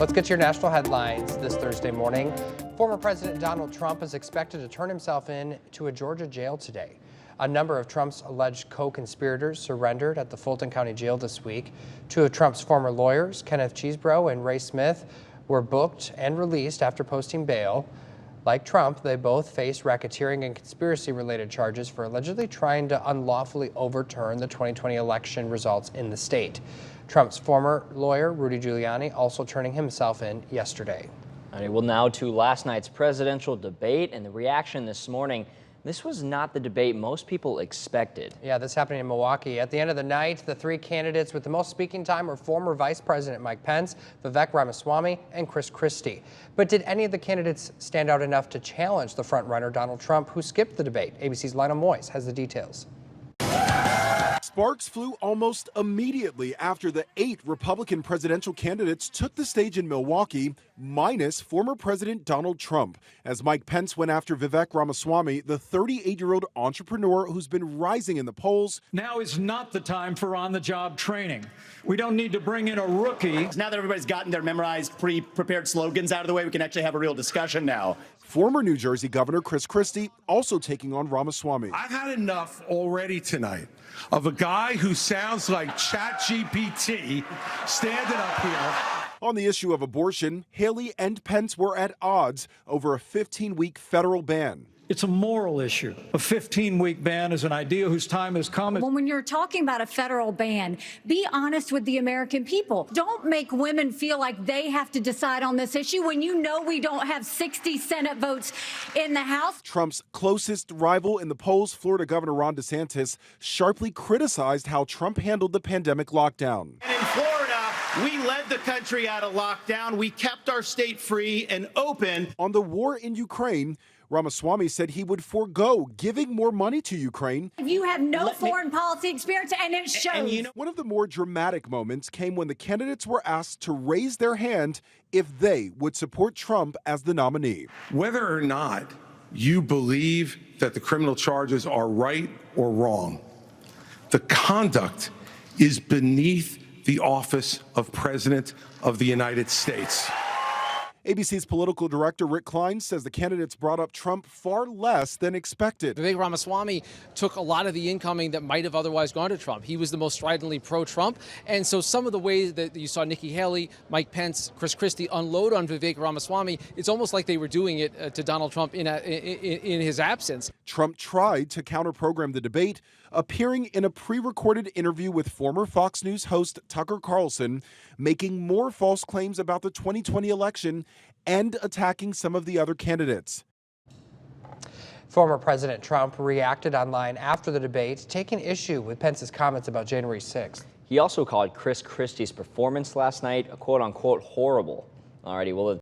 Let's get to your national headlines this Thursday morning. Former President Donald Trump is expected to turn himself in to a Georgia jail today. A number of Trump's alleged co-conspirators surrendered at the Fulton County Jail this week. Two of Trump's former lawyers, Kenneth Chesebro and Ray Smith, were booked and released after posting bail. Like Trump, they both face racketeering and conspiracy-related charges for allegedly trying to unlawfully overturn the 2020 election results in the state. Trump's former lawyer, Rudy Giuliani, also turning himself in yesterday. All right, well, now to last night's presidential debate and the reaction this morning. This was not the debate most people expected. Yeah, this happening in Milwaukee. At the end of the night, the three candidates with the most speaking time were former Vice President Mike Pence, Vivek Ramaswamy, and Chris Christie. But did any of the candidates stand out enough to challenge the frontrunner Donald Trump, who skipped the debate? ABC's Lionel Moyes has the details. Sparks flew almost immediately after the 8 Republican presidential candidates took the stage in Milwaukee, minus former President Donald Trump, as Mike Pence went after Vivek Ramaswamy, the 38-year-old entrepreneur who's been rising in the polls. Now is not the time for on-the-job training. We don't need to bring in a rookie. Now that everybody's gotten their memorized, pre-prepared slogans out of the way, we can actually have a real discussion now. Former New Jersey Governor Chris Christie also taking on Ramaswamy. I've had enough already tonight of a guy who sounds like ChatGPT standing up here. On the issue of abortion, Haley and Pence were at odds over a 15-week federal ban. It's a moral issue. A 15-week ban is an idea whose time has come. When you're talking about a federal ban, be honest with the American people. Don't make women feel like they have to decide on this issue when you know we don't have 60 Senate votes in the House. Trump's closest rival in the polls, Florida Governor Ron DeSantis, sharply criticized how Trump handled the pandemic lockdown. And in Florida, we led the country out of lockdown. We kept our state free and open. On the war in Ukraine, Ramaswamy said he would forego giving more money to Ukraine. You have no foreign policy experience, and it shows. And one of the more dramatic moments came when the candidates were asked to raise their hand if they would support Trump as the nominee. Whether or not you believe that the criminal charges are right or wrong, the conduct is beneath the office of President of the United States. ABC's political director Rick Klein says the candidates brought up Trump far less than expected. Vivek Ramaswamy took a lot of the incoming that might have otherwise gone to Trump. He was the most stridently pro-Trump. And so some of the ways that you saw Nikki Haley, Mike Pence, Chris Christie unload on Vivek Ramaswamy, it's almost like they were doing it to Donald Trump in his absence. Trump tried to counter-program the debate, appearing in a pre-recorded interview with former Fox News host Tucker Carlson, making more false claims about the 2020 election and attacking some of the other candidates. Former President Trump reacted online after the debate, taking issue with Pence's comments about January 6th. He also called Chris Christie's performance last night a quote-unquote horrible. Alrighty, well,